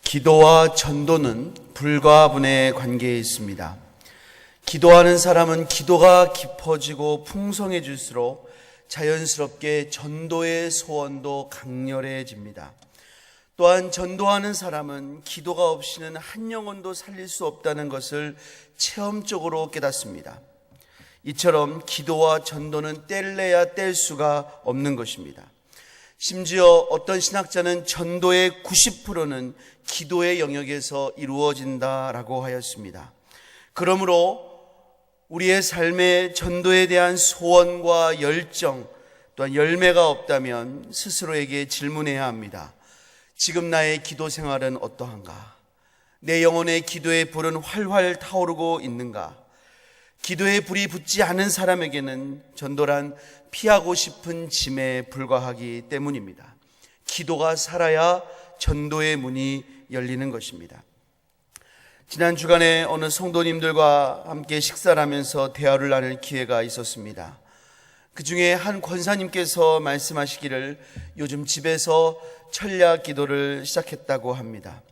기도와 전도는 불가분의 관계에 있습니다. 기도하는 사람은 기도가 깊어지고 풍성해질수록 자연스럽게 전도의 소원도 강렬해집니다. 또한 전도하는 사람은 기도가 없이는 한 영혼도 살릴 수 없다는 것을 체험적으로 깨닫습니다. 이처럼 기도와 전도는 뗄래야 뗄 수가 없는 것입니다. 심지어 어떤 신학자는 전도의 90%는 기도의 영역에서 이루어진다라고 하였습니다. 그러므로 우리의 삶에 전도에 대한 소원과 열정 또한 열매가 없다면 스스로에게 질문해야 합니다. 지금 나의 기도 생활은 어떠한가? 내 영혼의 기도의 불은 활활 타오르고 있는가? 기도의 불이 붙지 않은 사람에게는 전도란 피하고 싶은 짐에 불과하기 때문입니다. 기도가 살아야 전도의 문이 열리는 것입니다. 지난 주간에 어느 성도님들과 함께 식사를 하면서 대화를 나눌 기회가 있었습니다. 그 중에 한 권사님께서 말씀하시기를 요즘 집에서 철야 기도를 시작했다고 합니다.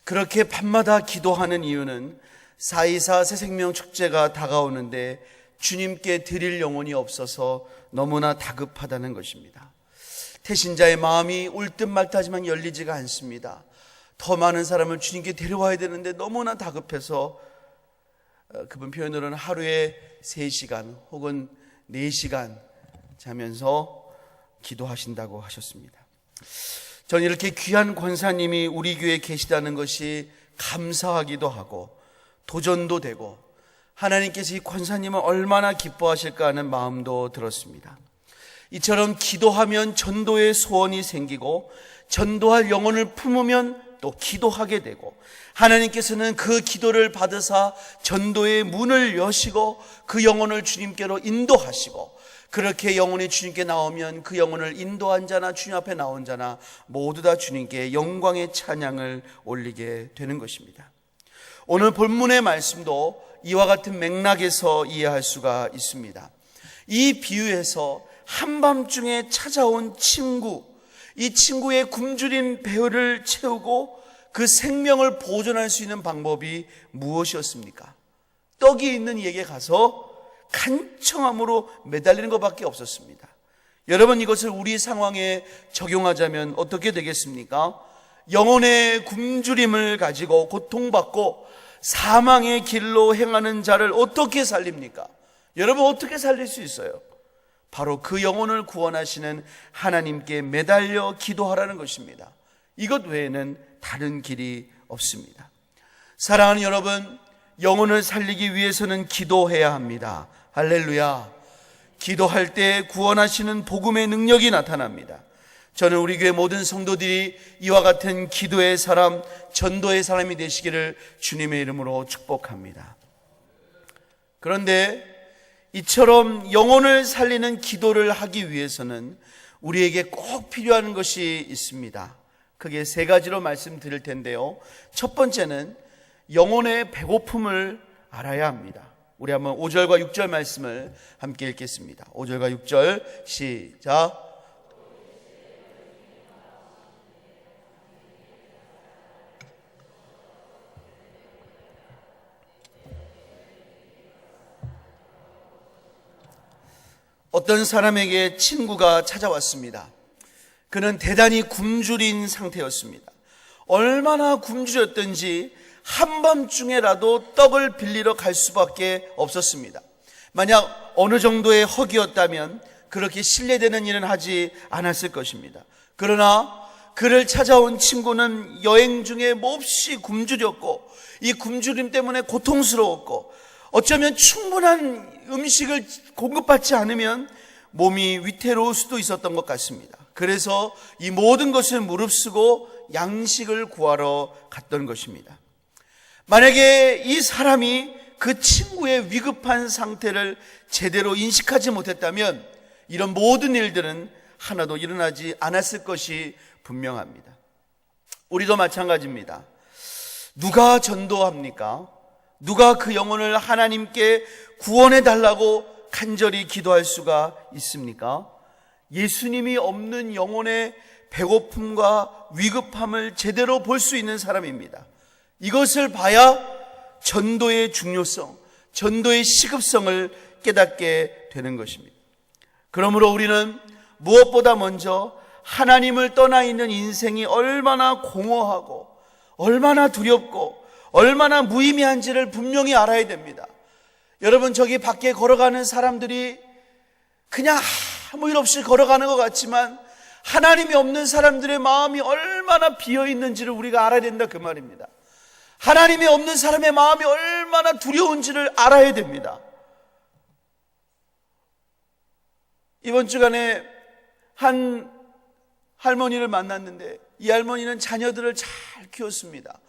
그렇게 밤마다 기도하는 이유는 4.24 새생명 축제가 다가오는데 주님께 드릴 영혼이 없어서 너무나 다급하다는 것입니다. 태신자의 마음이 올 듯 말 듯하지만 열리지가 않습니다. 더 많은 사람을 주님께 데려와야 되는데 너무나 다급해서 그분 표현으로는 하루에 3시간 혹은 4시간 자면서 기도하신다고 하셨습니다. 저는 이렇게 귀한 권사님이 우리 교회에 계시다는 것이 감사하기도 하고 도전도 되고 하나님께서 이 권사님을 얼마나 기뻐하실까 하는 마음도 들었습니다. 이처럼 기도하면 전도의 소원이 생기고 전도할 영혼을 품으면 또 기도하게 되고 하나님께서는 그 기도를 받으사 전도의 문을 여시고 그 영혼을 주님께로 인도하시고 그렇게 영혼이 주님께 나오면 그 영혼을 인도한 자나 주님 앞에 나온 자나 모두 다 주님께 영광의 찬양을 올리게 되는 것입니다. 오늘 본문의 말씀도 이와 같은 맥락에서 이해할 수가 있습니다. 이 비유에서 한밤중에 찾아온 친구, 이 친구의 굶주린 배를 채우고 그 생명을 보존할 수 있는 방법이 무엇이었습니까? 떡이 있는 이에게 가서 간청함으로 매달리는 것밖에 없었습니다. 여러분, 이것을 우리 상황에 적용하자면 어떻게 되겠습니까? 영혼의 굶주림을 가지고 고통받고 사망의 길로 행하는 자를 어떻게 살립니까? 여러분, 어떻게 살릴 수 있어요? 바로 그 영혼을 구원하시는 하나님께 매달려 기도하라는 것입니다. 이것 외에는 다른 길이 없습니다. 사랑하는 여러분, 영혼을 살리기 위해서는 기도해야 합니다. 할렐루야. 기도할 때 구원하시는 복음의 능력이 나타납니다. 저는 우리 교회 모든 성도들이 이와 같은 기도의 사람, 전도의 사람이 되시기를 주님의 이름으로 축복합니다. 그런데 이처럼 영혼을 살리는 기도를 하기 위해서는 우리에게 꼭 필요한 것이 있습니다. 크게 3가지로 말씀드릴 텐데요. 첫 번째는 영혼의 배고픔을 알아야 합니다. 우리 한번 5절과 6절 말씀을 함께 읽겠습니다. 5절과 6절 시작. 어떤 사람에게 친구가 찾아왔습니다. 그는 대단히 굶주린 상태였습니다. 얼마나 굶주렸던지 한밤중에라도 떡을 빌리러 갈 수밖에 없었습니다. 만약 어느 정도의 허기였다면 그렇게 신뢰되는 일은 하지 않았을 것입니다. 그러나 그를 찾아온 친구는 여행 중에 몹시 굶주렸고 이 굶주림 때문에 고통스러웠고 어쩌면 충분한 음식을 공급받지 않으면 몸이 위태로울 수도 있었던 것 같습니다. 그래서 이 모든 것을 무릅쓰고 양식을 구하러 갔던 것입니다. 만약에 이 사람이 그 친구의 위급한 상태를 제대로 인식하지 못했다면 이런 모든 일들은 하나도 일어나지 않았을 것이 분명합니다. 우리도 마찬가지입니다. 누가 전도합니까? 누가 그 영혼을 하나님께 구원해 달라고 간절히 기도할 수가 있습니까? 예수님이 없는 영혼의 배고픔과 위급함을 제대로 볼 수 있는 사람입니다. 이것을 봐야 전도의 중요성, 전도의 시급성을 깨닫게 되는 것입니다. 그러므로 우리는 무엇보다 먼저 하나님을 떠나 있는 인생이 얼마나 공허하고 얼마나 두렵고 얼마나 무의미한지를 분명히 알아야 됩니다. 여러분, 저기 밖에 걸어가는 사람들이 그냥 아무 일 없이 걸어가는 것 같지만 하나님이 없는 사람들의 마음이 얼마나 비어있는지를 우리가 알아야 된다, 그 말입니다. 하나님이 없는 사람의 마음이 얼마나 두려운지를 알아야 됩니다. 이번 주간에 한 할머니를 만났는데 이 할머니는 자녀들을 잘 키웠습니다.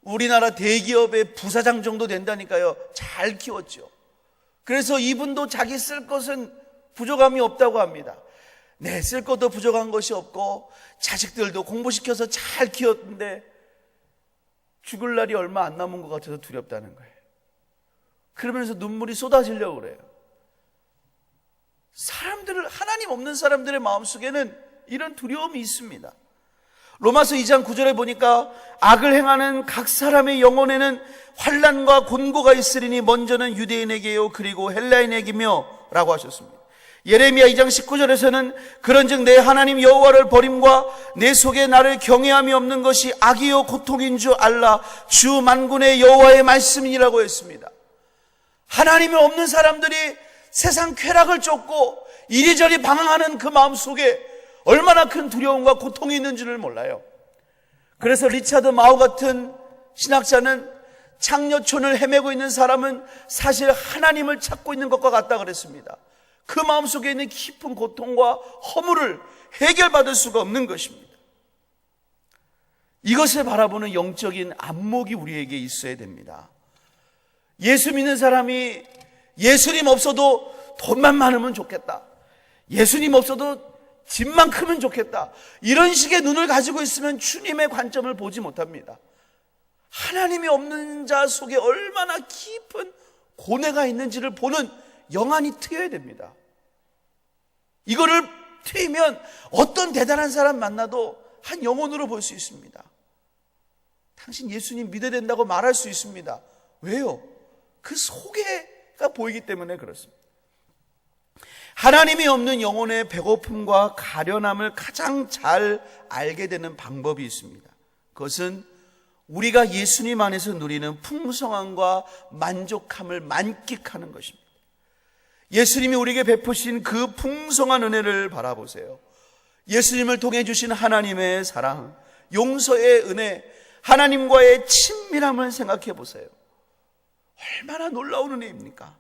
우리나라 대기업의 부사장 정도 된다니까요. 잘 키웠죠. 그래서 이분도 자기 쓸 것은 부족함이 없다고 합니다. 네, 쓸 것도 부족한 것이 없고 자식들도 공부시켜서 잘 키웠는데 죽을 날이 얼마 안 남은 것 같아서 두렵다는 거예요. 그러면서 눈물이 쏟아지려고 그래요. 하나님 없는 사람들의 마음속에는 이런 두려움이 있습니다. 로마서 2장 9절에 보니까 악을 행하는 각 사람의 영혼에는 환난과 곤고가 있으리니 먼저는 유대인에게요 그리고 헬라인에게며 라고 하셨습니다. 예레미야 2장 19절에서는 그런즉 내 하나님 여호와를 버림과 내 속에 나를 경외함이 없는 것이 악이요 고통인 줄 알라 주 만군의 여호와의 말씀이라고 했습니다. 하나님이 없는 사람들이 세상 쾌락을 쫓고 이리저리 방황하는 그 마음속에 얼마나 큰 두려움과 고통이 있는 줄을 몰라요. 그래서 리차드 마우 같은 신학자는 창녀촌을 헤매고 있는 사람은 사실 하나님을 찾고 있는 것과 같다 그랬습니다. 그 마음속에 있는 깊은 고통과 허물을 해결받을 수가 없는 것입니다. 이것을 바라보는 영적인 안목이 우리에게 있어야 됩니다. 예수 믿는 사람이 예수님 없어도 돈만 많으면 좋겠다, 예수님 없어도 집만 크면 좋겠다, 이런 식의 눈을 가지고 있으면 주님의 관점을 보지 못합니다. 하나님이 없는 자 속에 얼마나 깊은 고뇌가 있는지를 보는 영안이 트여야 됩니다. 이거를 트이면 어떤 대단한 사람 만나도 한 영혼으로 볼 수 있습니다. 당신 예수님 믿어야 된다고 말할 수 있습니다. 왜요? 그 속에가 보이기 때문에 그렇습니다. 하나님이 없는 영혼의 배고픔과 가련함을 가장 잘 알게 되는 방법이 있습니다. 그것은 우리가 예수님 안에서 누리는 풍성함과 만족함을 만끽하는 것입니다. 예수님이 우리에게 베푸신 그 풍성한 은혜를 바라보세요. 예수님을 통해 주신 하나님의 사랑, 용서의 은혜, 하나님과의 친밀함을 생각해 보세요. 얼마나 놀라운 은혜입니까?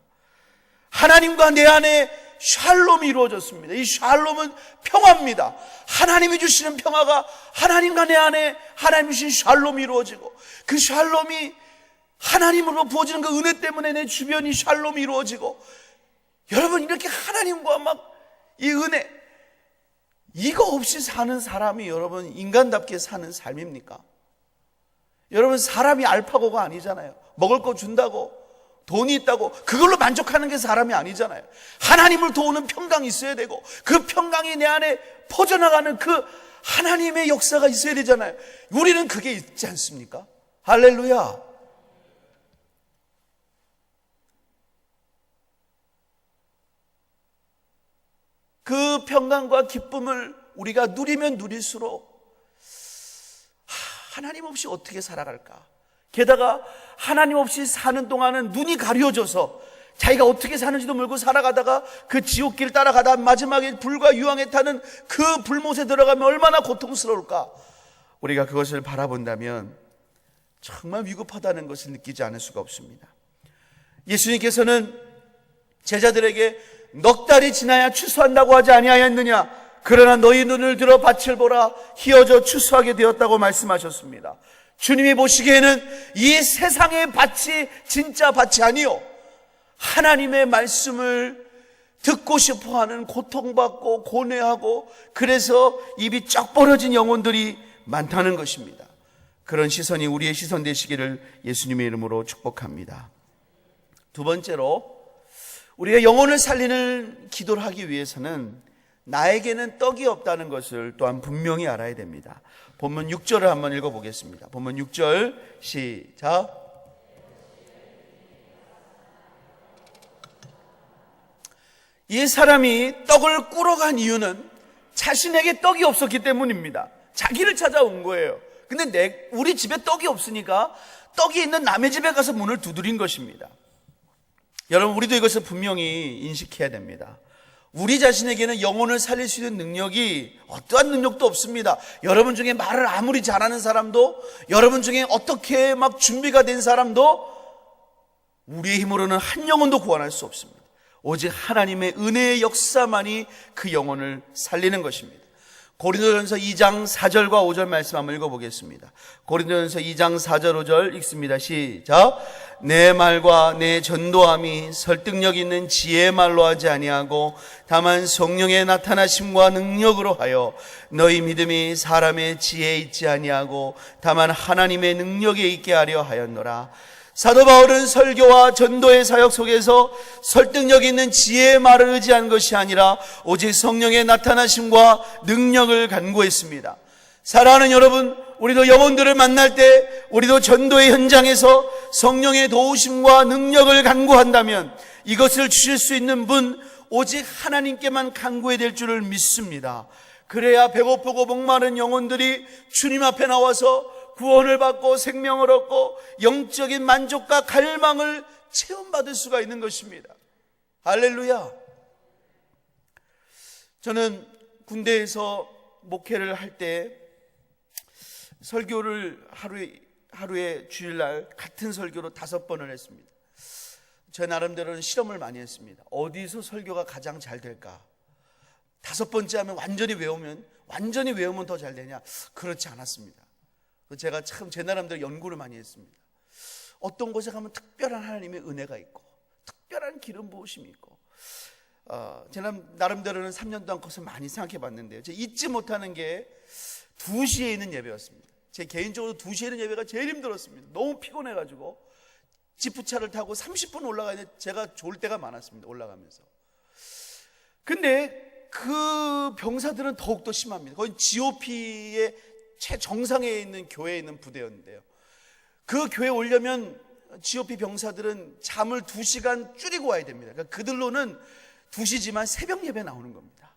하나님과 내 안에 샬롬이 이루어졌습니다. 이 샬롬은 평화입니다. 하나님이 주시는 평화가 하나님과 내 안에 하나님이 주신 샬롬이 이루어지고, 그 샬롬이 하나님으로 부어지는 그 은혜 때문에 내 주변이 샬롬이 이루어지고, 여러분, 이렇게 하나님과 막 이 은혜, 이거 없이 사는 사람이 여러분 인간답게 사는 삶입니까? 여러분, 사람이 알파고가 아니잖아요. 먹을 거 준다고, 돈이 있다고 그걸로 만족하는 게 사람이 아니잖아요. 하나님을 도우는 평강이 있어야 되고, 그 평강이 내 안에 퍼져나가는 그 하나님의 역사가 있어야 되잖아요. 우리는 그게 있지 않습니까? 할렐루야. 그 평강과 기쁨을 우리가 누리면 누릴수록 하나님 없이 어떻게 살아갈까? 게다가 하나님 없이 사는 동안은 눈이 가려져서 자기가 어떻게 사는지도 모르고 살아가다가 그 지옥길 따라가다 마지막에 불과 유황에 타는 그 불못에 들어가면 얼마나 고통스러울까? 우리가 그것을 바라본다면 정말 위급하다는 것을 느끼지 않을 수가 없습니다. 예수님께서는 제자들에게 넉 달이 지나야 추수한다고 하지 아니하였느냐? 그러나 너희 눈을 들어 밭을 보라, 희어져 추수하게 되었다고 말씀하셨습니다. 주님이 보시기에는 이 세상의 밭이 진짜 밭이 아니요, 하나님의 말씀을 듣고 싶어하는 고통받고 고뇌하고 그래서 입이 쩍 벌어진 영혼들이 많다는 것입니다. 그런 시선이 우리의 시선 되시기를 예수님의 이름으로 축복합니다. 두 번째로, 우리가 영혼을 살리는 기도를 하기 위해서는 나에게는 떡이 없다는 것을 또한 분명히 알아야 됩니다. 본문 6절을 한번 읽어보겠습니다. 본문 6절 시작. 이 사람이 떡을 꾸러 간 이유는 자신에게 떡이 없었기 때문입니다. 자기를 찾아온 거예요. 근데 우리 집에 떡이 없으니까 떡이 있는 남의 집에 가서 문을 두드린 것입니다. 여러분, 우리도 이것을 분명히 인식해야 됩니다. 우리 자신에게는 영혼을 살릴 수 있는 능력이 어떠한 능력도 없습니다. 여러분 중에 말을 아무리 잘하는 사람도, 여러분 중에 어떻게 막 준비가 된 사람도 우리의 힘으로는 한 영혼도 구원할 수 없습니다. 오직 하나님의 은혜의 역사만이 그 영혼을 살리는 것입니다. 고린도전서 2장 4절과 5절 말씀 한번 읽어보겠습니다. 고린도전서 2장 4절 5절 읽습니다. 시작. 내 말과 내 전도함이 설득력 있는 지혜의 말로 하지 아니하고 다만 성령의 나타나심과 능력으로 하여 너희 믿음이 사람의 지혜에 있지 아니하고 다만 하나님의 능력에 있게 하려 하였노라. 사도 바울은 설교와 전도의 사역 속에서 설득력 있는 지혜의 말을 의지한 것이 아니라 오직 성령의 나타나심과 능력을 간구했습니다. 사랑하는 여러분, 우리도 영혼들을 만날 때 우리도 전도의 현장에서 성령의 도우심과 능력을 간구한다면 이것을 주실 수 있는 분 오직 하나님께만 간구해야 될 줄을 믿습니다. 그래야 배고프고 목마른 영혼들이 주님 앞에 나와서 구원을 받고 생명을 얻고 영적인 만족과 갈망을 체험받을 수가 있는 것입니다. 할렐루야. 저는 군대에서 목회를 할 때 설교를 하루에 주일날 같은 설교로 5번을 했습니다. 제 나름대로는 실험을 많이 했습니다. 어디서 설교가 가장 잘 될까? 5번째 하면 완전히 외우면 더 잘 되냐? 그렇지 않았습니다. 제가 참 제 나름대로 연구를 많이 했습니다. 어떤 곳에 가면 특별한 하나님의 은혜가 있고 특별한 기름 부으심이 있고 제 나름대로는 3년 동안 그것을 많이 생각해 봤는데요, 제가 잊지 못하는 게 2시에 있는 예배였습니다. 제 개인적으로 2시에 있는 예배가 제일 힘들었습니다. 너무 피곤해가지고 지프차를 타고 30분 올라가는데 제가 졸 때가 많았습니다. 올라가면서. 근데 그 병사들은 더욱더 심합니다. 거의 GOP의 최정상에 있는 교회에 있는 부대였는데요, 그 교회에 오려면 GOP 병사들은 잠을 2시간 줄이고 와야 됩니다. 그러니까 그들로는 2시지만 새벽 예배 나오는 겁니다.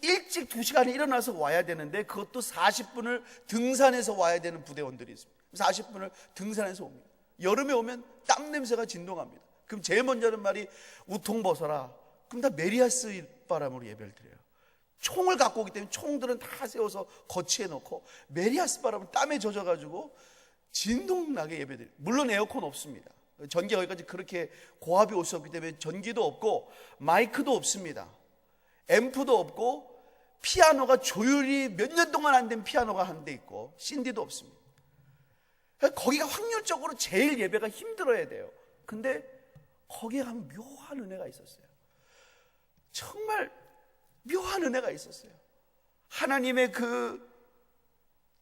일찍 2시간에 일어나서 와야 되는데 그것도 40분을 등산해서 와야 되는 부대원들이 있습니다. 40분을 등산해서 옵니다. 여름에 오면 땀 냄새가 진동합니다. 그럼 제일 먼저 하는 말이 우통 벗어라. 그럼 다 메리아스 바람으로 예배를 드려요. 총을 갖고 오기 때문에 총들은 다 세워서 거치해 놓고 메리아스 바람을 땀에 젖어가지고 진동나게 예배드려요. 물론 에어컨 없습니다. 전기가 여기까지 그렇게 고압이 올 수 없기 때문에 전기도 없고 마이크도 없습니다. 앰프도 없고 피아노가 조율이 몇 년 동안 안 된 피아노가 한 대 있고 신디도 없습니다. 거기가 확률적으로 제일 예배가 힘들어야 돼요. 근데 거기에 가면 묘한 은혜가 있었어요. 정말 묘한 은혜가 있었어요. 하나님의 그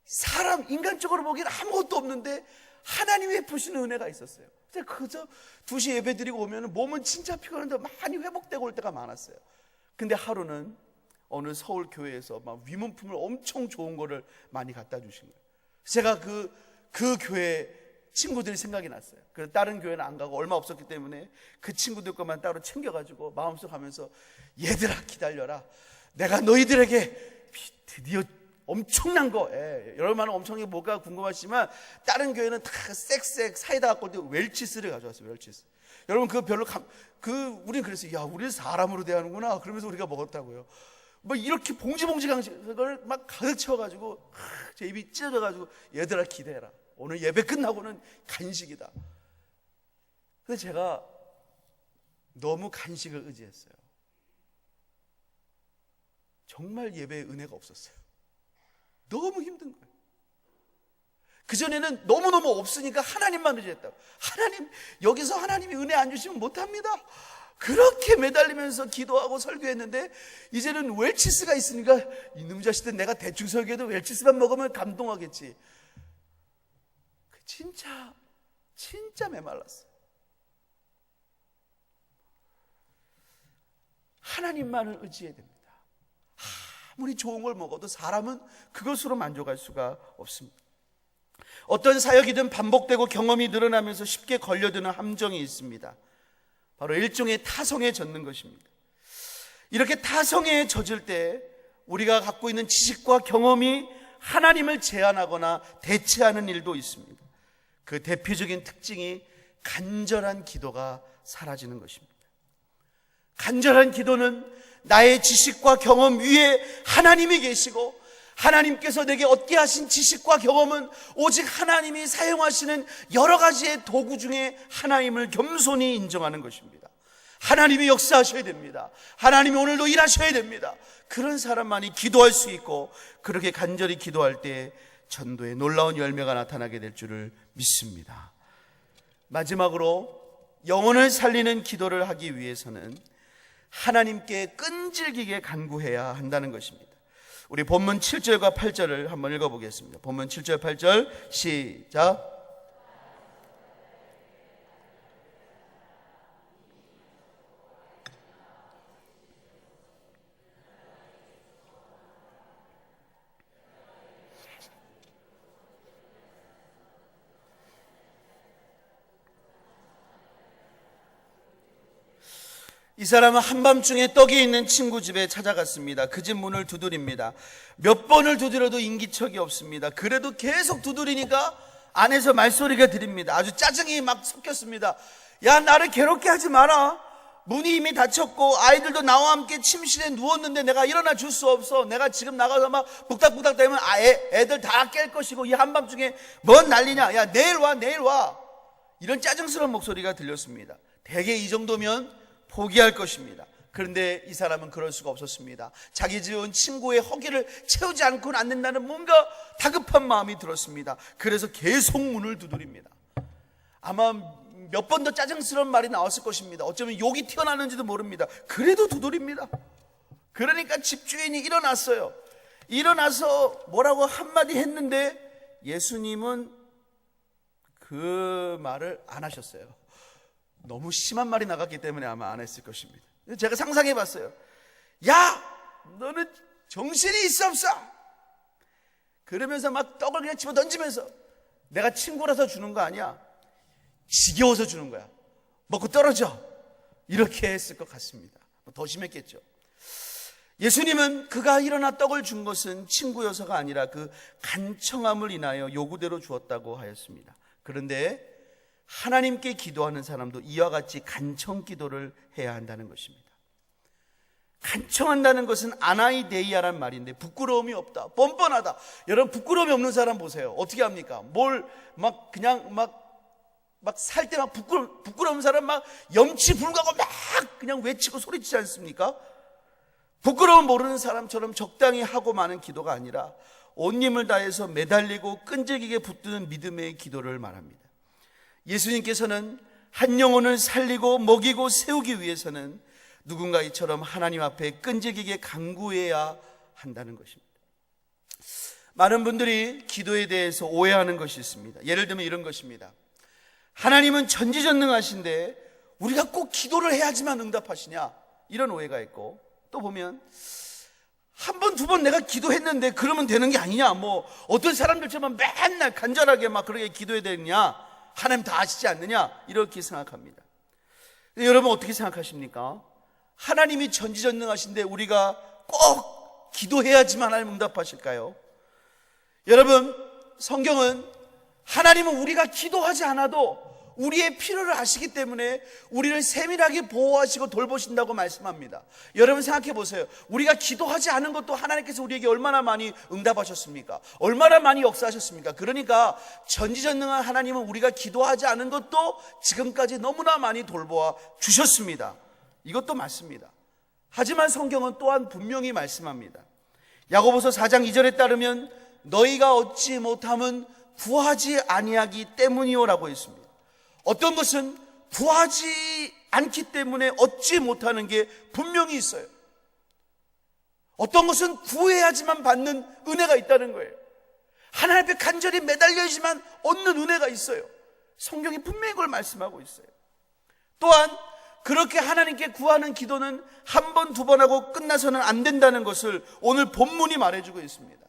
사람 인간적으로 보기에는 아무것도 없는데 하나님이 베푸시는 은혜가 있었어요. 그저 2시 예배 드리고 오면 몸은 진짜 피곤한데 많이 회복되고 올 때가 많았어요. 근데 하루는 어느 서울 교회에서 막 위문품을 엄청 좋은 거를 많이 갖다 주신 거예요. 제가 그 교회 친구들이 생각이 났어요. 그래서 다른 교회는 안 가고 얼마 없었기 때문에 그 친구들 것만 따로 챙겨가지고 마음속 하면서 얘들아 기다려라, 내가 너희들에게 드디어 엄청난 거, 여러분은 엄청난 게 뭘까 궁금하시지만 다른 교회는 다 쌕쌕 사이다 갖고 올 때 웰치스를 가져왔어요. 웰치스. 여러분 그거 별로 우리는 그랬어요. 야, 우리는 사람으로 대하는구나. 그러면서 우리가 먹었다고요. 뭐 이렇게 봉지 간식을 막 가득 채워가지고 제 입이 찢어져가지고 얘들아 기대해라, 오늘 예배 끝나고는 간식이다. 근데 제가 너무 간식을 의지했어요. 정말 예배에 은혜가 없었어요. 너무 힘든 거예요. 그전에는 너무너무 없으니까 하나님만 의지했다고. 하나님, 여기서 하나님이 은혜 안 주시면 못합니다. 그렇게 매달리면서 기도하고 설교했는데 이제는 웰치스가 있으니까 이놈 자식들 내가 대충 설교해도 웰치스만 먹으면 감동하겠지. 진짜 메말랐어요. 하나님만을 의지해야 됩니다. 아무리 좋은 걸 먹어도 사람은 그것으로 만족할 수가 없습니다. 어떤 사역이든 반복되고 경험이 늘어나면서 쉽게 걸려드는 함정이 있습니다. 바로 일종의 타성에 젖는 것입니다. 이렇게 타성에 젖을 때 우리가 갖고 있는 지식과 경험이 하나님을 제한하거나 대체하는 일도 있습니다. 그 대표적인 특징이 간절한 기도가 사라지는 것입니다. 간절한 기도는 나의 지식과 경험 위에 하나님이 계시고, 하나님께서 내게 얻게 하신 지식과 경험은 오직 하나님이 사용하시는 여러 가지의 도구 중에 하나님을 겸손히 인정하는 것입니다. 하나님이 역사하셔야 됩니다. 하나님이 오늘도 일하셔야 됩니다. 그런 사람만이 기도할 수 있고, 그렇게 간절히 기도할 때 전도의 놀라운 열매가 나타나게 될 줄을 믿습니다. 마지막으로 영혼을 살리는 기도를 하기 위해서는 하나님께 끈질기게 간구해야 한다는 것입니다. 우리 본문 7절과 8절을 한번 읽어보겠습니다. 본문 7절 8절 시작. 이 사람은 한밤중에 떡이 있는 친구 집에 찾아갔습니다. 그 집 문을 두드립니다. 몇 번을 두드려도 인기척이 없습니다. 그래도 계속 두드리니까 안에서 말소리가 들립니다. 아주 짜증이 막 섞였습니다. 야, 나를 괴롭게 하지 마라. 문이 이미 닫혔고 아이들도 나와 함께 침실에 누웠는데 내가 일어나 줄 수 없어. 내가 지금 나가서 막 북닥북닥 대면 애들 다 깰 것이고, 이 한밤중에 뭔 난리냐. 야, 내일 와, 내일 와. 이런 짜증스러운 목소리가 들렸습니다. 대개 이 정도면 포기할 것입니다. 그런데 이 사람은 그럴 수가 없었습니다. 자기 지은 친구의 허기를 채우지 않고는 안 된다는 뭔가 다급한 마음이 들었습니다. 그래서 계속 문을 두드립니다. 아마 몇 번 더 짜증스러운 말이 나왔을 것입니다. 어쩌면 욕이 튀어나오는지도 모릅니다. 그래도 두드립니다. 그러니까 집주인이 일어났어요. 일어나서 뭐라고 한마디 했는데 예수님은 그 말을 안 하셨어요. 너무 심한 말이 나갔기 때문에 아마 안 했을 것입니다. 제가 상상해 봤어요. 야, 너는 정신이 있어 없어? 그러면서 막 떡을 그냥 집어 던지면서, 내가 친구라서 주는 거 아니야, 지겨워서 주는 거야, 먹고 떨어져, 이렇게 했을 것 같습니다. 더 심했겠죠. 예수님은 그가 일어나 떡을 준 것은 친구여서가 아니라 그 간청함을 인하여 요구대로 주었다고 하였습니다. 그런데 하나님께 기도하는 사람도 이와 같이 간청 기도를 해야 한다는 것입니다. 간청한다는 것은 아나이데이아란 말인데, 부끄러움이 없다, 뻔뻔하다. 여러분, 부끄러움이 없는 사람 보세요. 어떻게 합니까? 뭘 막 그냥 막 살 때 막 부끄러운 사람 막 염치 불구하고 막 그냥 외치고 소리치지 않습니까? 부끄러움 모르는 사람처럼 적당히 하고 마는 기도가 아니라 온 힘을 다해서 매달리고 끈질기게 붙드는 믿음의 기도를 말합니다. 예수님께서는 한 영혼을 살리고 먹이고 세우기 위해서는 누군가 이처럼 하나님 앞에 끈질기게 간구해야 한다는 것입니다. 많은 분들이 기도에 대해서 오해하는 것이 있습니다. 예를 들면 이런 것입니다. 하나님은 전지전능하신데 우리가 꼭 기도를 해야지만 응답하시냐, 이런 오해가 있고, 또 보면 한 번, 두 번 내가 기도했는데 그러면 되는 게 아니냐, 뭐 어떤 사람들처럼 맨날 간절하게 막 그렇게 기도해야 되느냐, 하나님 다 아시지 않느냐, 이렇게 생각합니다. 여러분 어떻게 생각하십니까? 하나님이 전지전능하신데 우리가 꼭 기도해야지만 하나님 응답하실까요? 여러분, 성경은 하나님은 우리가 기도하지 않아도 우리의 필요를 아시기 때문에 우리를 세밀하게 보호하시고 돌보신다고 말씀합니다. 여러분 생각해 보세요. 우리가 기도하지 않은 것도 하나님께서 우리에게 얼마나 많이 응답하셨습니까? 얼마나 많이 역사하셨습니까? 그러니까 전지전능한 하나님은 우리가 기도하지 않은 것도 지금까지 너무나 많이 돌보아 주셨습니다. 이것도 맞습니다. 하지만 성경은 또한 분명히 말씀합니다. 야고보서 4장 2절에 따르면 너희가 얻지 못함은 구하지 아니하기 때문이요라고 했습니다. 어떤 것은 구하지 않기 때문에 얻지 못하는 게 분명히 있어요. 어떤 것은 구해야지만 받는 은혜가 있다는 거예요. 하나님 앞에 간절히 매달려야지만 얻는 은혜가 있어요. 성경이 분명히 그걸 말씀하고 있어요. 또한 그렇게 하나님께 구하는 기도는 한 번, 두 번 하고 끝나서는 안 된다는 것을 오늘 본문이 말해주고 있습니다.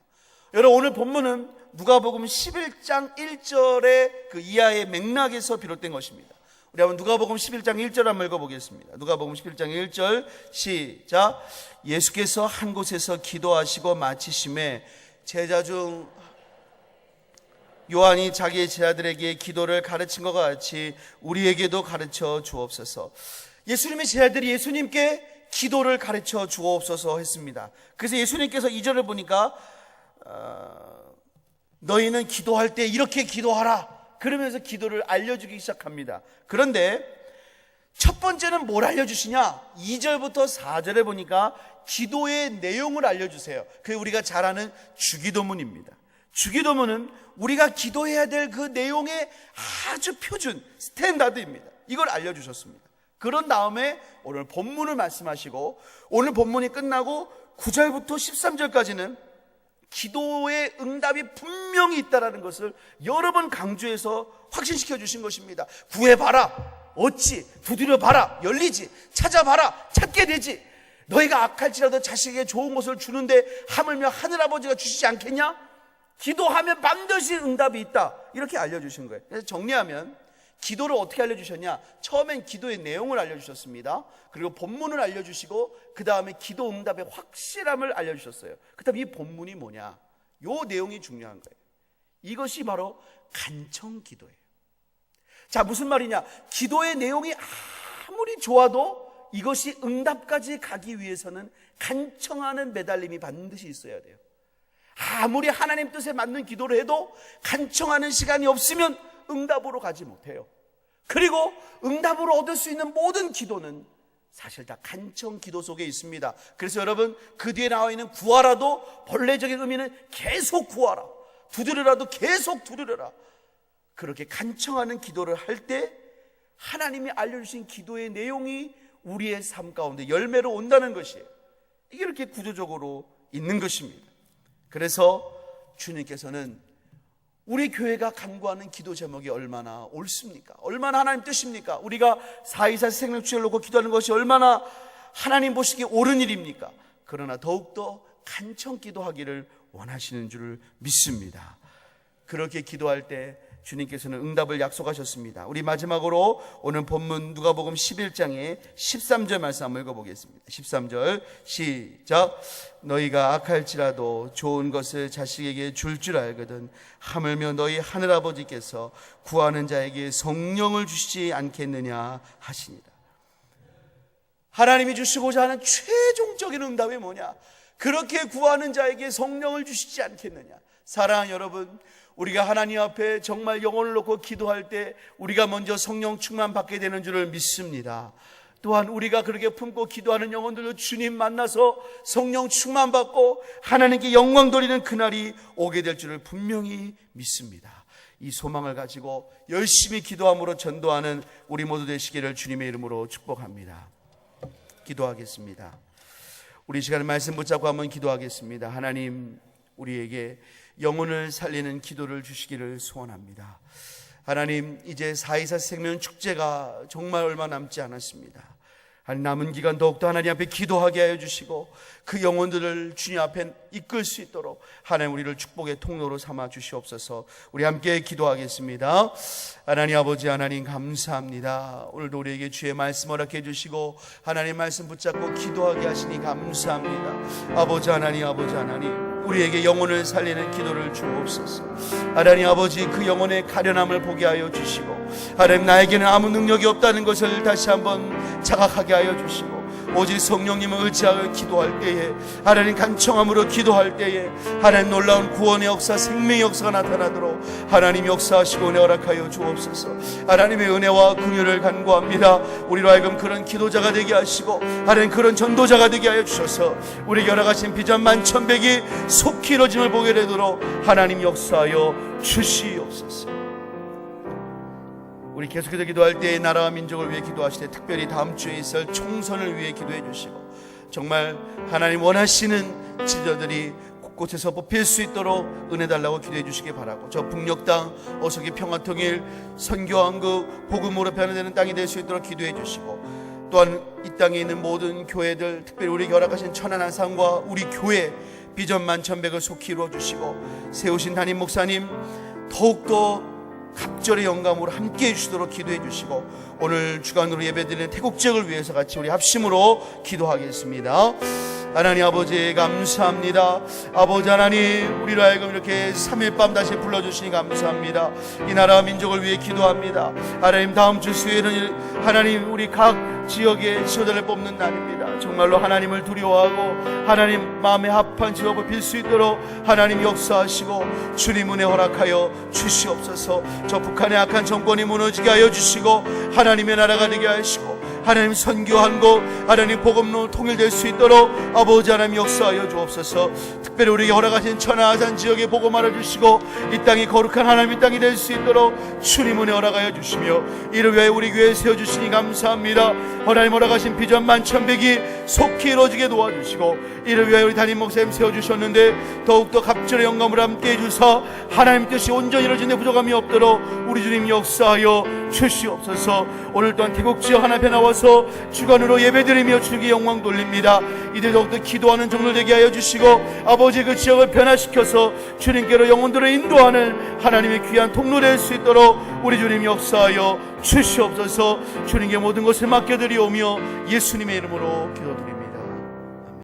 여러분, 오늘 본문은 누가복음 11장 1절의 그 이하의 맥락에서 비롯된 것입니다. 우리 한번 누가복음 11장 1절 한번 읽어보겠습니다. 누가복음 11장 1절 시작. 예수께서 한 곳에서 기도하시고 마치심에 제자 중 요한이 자기의 제자들에게 기도를 가르친 것 같이 우리에게도 가르쳐 주옵소서. 예수님의 제자들이 예수님께 기도를 가르쳐 주옵소서 했습니다. 그래서 예수님께서 2절을 보니까 너희는 기도할 때 이렇게 기도하라, 그러면서 기도를 알려주기 시작합니다. 그런데 첫 번째는 뭘 알려주시냐? 2절부터 4절에 보니까 기도의 내용을 알려주세요. 그게 우리가 잘 아는 주기도문입니다. 주기도문은 우리가 기도해야 될 그 내용의 아주 표준 스탠다드입니다. 이걸 알려주셨습니다. 그런 다음에 오늘 본문을 말씀하시고, 오늘 본문이 끝나고 9절부터 13절까지는 기도의 응답이 분명히 있다는 것을 여러 번 강조해서 확신시켜 주신 것입니다. 구해봐라, 얻지, 두드려봐라, 열리지, 찾아봐라, 찾게 되지. 너희가 악할지라도 자식에게 좋은 것을 주는데 하물며 하늘아버지가 주시지 않겠냐? 기도하면 반드시 응답이 있다, 이렇게 알려주신 거예요. 그래서 정리하면 기도를 어떻게 알려주셨냐? 처음엔 기도의 내용을 알려주셨습니다. 그리고 본문을 알려주시고 그 다음에 기도 응답의 확실함을 알려주셨어요. 그 다음에 이 본문이 뭐냐? 요 내용이 중요한 거예요. 이것이 바로 간청 기도예요. 자, 무슨 말이냐? 기도의 내용이 아무리 좋아도 이것이 응답까지 가기 위해서는 간청하는 매달림이 반드시 있어야 돼요. 아무리 하나님 뜻에 맞는 기도를 해도 간청하는 시간이 없으면 응답으로 가지 못해요. 그리고 응답으로 얻을 수 있는 모든 기도는 사실 다 간청 기도 속에 있습니다. 그래서 여러분, 그 뒤에 나와 있는 구하라도 본래적인 의미는 계속 구하라, 두드려라도 계속 두드려라. 그렇게 간청하는 기도를 할 때 하나님이 알려주신 기도의 내용이 우리의 삶 가운데 열매로 온다는 것이에요. 이게 이렇게 구조적으로 있는 것입니다. 그래서 주님께서는 우리 교회가 간구하는 기도 제목이 얼마나 옳습니까? 얼마나 하나님 뜻입니까? 우리가 424 생명주의를 놓고 기도하는 것이 얼마나 하나님 보시기에 옳은 일입니까? 그러나 더욱더 간청 기도하기를 원하시는 줄을 믿습니다. 그렇게 기도할 때 주님께서는 응답을 약속하셨습니다. 우리 마지막으로 오늘 본문 누가복음 11장의 13절 말씀 한번 읽어보겠습니다. 13절 시작. 너희가 악할지라도 좋은 것을 자식에게 줄 줄 알거든 하물며 너희 하늘아버지께서 구하는 자에게 성령을 주시지 않겠느냐 하시니라. 하나님이 주시고자 하는 최종적인 응답이 뭐냐? 그렇게 구하는 자에게 성령을 주시지 않겠느냐. 사랑하는 여러분, 우리가 하나님 앞에 정말 영혼을 놓고 기도할 때 우리가 먼저 성령 충만 받게 되는 줄을 믿습니다. 또한 우리가 그렇게 품고 기도하는 영혼들도 주님 만나서 성령 충만 받고 하나님께 영광 돌리는 그날이 오게 될 줄을 분명히 믿습니다. 이 소망을 가지고 열심히 기도함으로 전도하는 우리 모두 되시기를 주님의 이름으로 축복합니다. 기도하겠습니다. 우리 시간에 말씀 붙잡고 한번 기도하겠습니다. 하나님, 우리에게 영혼을 살리는 기도를 주시기를 소원합니다. 하나님, 이제 424 생명 축제가 정말 얼마 남지 않았습니다. 하나님, 남은 기간 더욱더 하나님 앞에 기도하게 하여 주시고 그 영혼들을 주님 앞에 이끌 수 있도록 하나님 우리를 축복의 통로로 삼아 주시옵소서. 우리 함께 기도하겠습니다. 하나님 아버지, 하나님 감사합니다. 오늘도 우리에게 주의 말씀 허락해 주시고 하나님 말씀 붙잡고 기도하게 하시니 감사합니다. 아버지 하나님, 아버지 하나님, 우리에게 영혼을 살리는 기도를 주옵소서. 하나님 아버지, 그 영혼의 가련함을 보게 하여 주시고 하나님, 나에게는 아무 능력이 없다는 것을 다시 한번 자각하게 하여 주시고 오직 성령님을 의지하여 기도할 때에 하나님 간청함으로 기도할 때에 하나님 놀라운 구원의 역사, 생명의 역사가 나타나도록 하나님 역사하시고 은혜 허락하여 주옵소서. 하나님의 은혜와 긍휼을 간구합니다. 우리로 하여금 그런 기도자가 되게 하시고 하나님 그런 전도자가 되게 하여 주셔서 우리 여러 가지 비전 만천백이 속히 이루어짐을 보게 되도록 하나님 역사하여 주시옵소서. 우리 계속해서 기도할 때 나라와 민족을 위해 기도하실 때 특별히 다음 주에 있을 총선을 위해 기도해 주시고 정말 하나님 원하시는 지도자들이 곳곳에서 뽑힐 수 있도록 은혜 달라고 기도해 주시기 바라고, 저 북녘 땅 어서기 평화통일 선교왕국 복음으로 변화되는 땅이 될 수 있도록 기도해 주시고, 또한 이 땅에 있는 모든 교회들, 특별히 우리에게 허락하신 천안한상과 우리 교회 비전 만천백을 속히 이루어주시고 세우신 담임 목사님 더욱더 갑절의 영감으로 함께해 주시도록 기도해 주시고 오늘 주간으로 예배드리는 태국 지역을 위해서 같이 우리 합심으로 기도하겠습니다. 하나님 아버지 감사합니다. 아버지 하나님, 우리로 하여금 이렇게 3일 밤 다시 불러주시니 감사합니다. 이 나라 민족을 위해 기도합니다. 하나님, 다음 주 수요일은 하나님 우리 각 지역의 지도자를 뽑는 날입니다. 정말로 하나님을 두려워하고 하나님 마음에 합한 직업을 빌 수 있도록 하나님 역사하시고 주님 은혜 허락하여 주시옵소서. 저 북한의 악한 정권이 무너지게 하여 주시고 하나님의 나라가 되게 하시고 하나님 선교한 곳 하나님 복음로 통일될 수 있도록 아버지 하나님 역사하여 주옵소서. 특별히 우리에게 허락하신 천하아산 지역에 복음 알아주시고 이 땅이 거룩한 하나님의 땅이 될 수 있도록 주님 은혜 허락하여 주시며 이를 위해 우리 교회에 세워주시니 감사합니다. 하나님 허락하신 비전 만천백이 속히 이루어지게 도와주시고 이를 위해 우리 담임 목사님 세워주셨는데 더욱더 갑절의 영감을 함께해 주사 하나님 뜻이 온전히 이루어진 데 부족함이 없도록 우리 주님 역사하여 주시옵소서. 오늘 또한 태국 지역 하나님에 나와서 주간으로 예배드리며 주님께 영광 돌립니다. 이들 더욱더 기도하는 종들 되게 하여 주시고 아버지 그 지역을 변화시켜서 주님께로 영혼들을 인도하는 하나님의 귀한 통로 될 수 있도록 우리 주님 역사하여 주시옵소서. 주님께 모든 것을 맡겨드리오며 예수님의 이름으로 기도드립니다.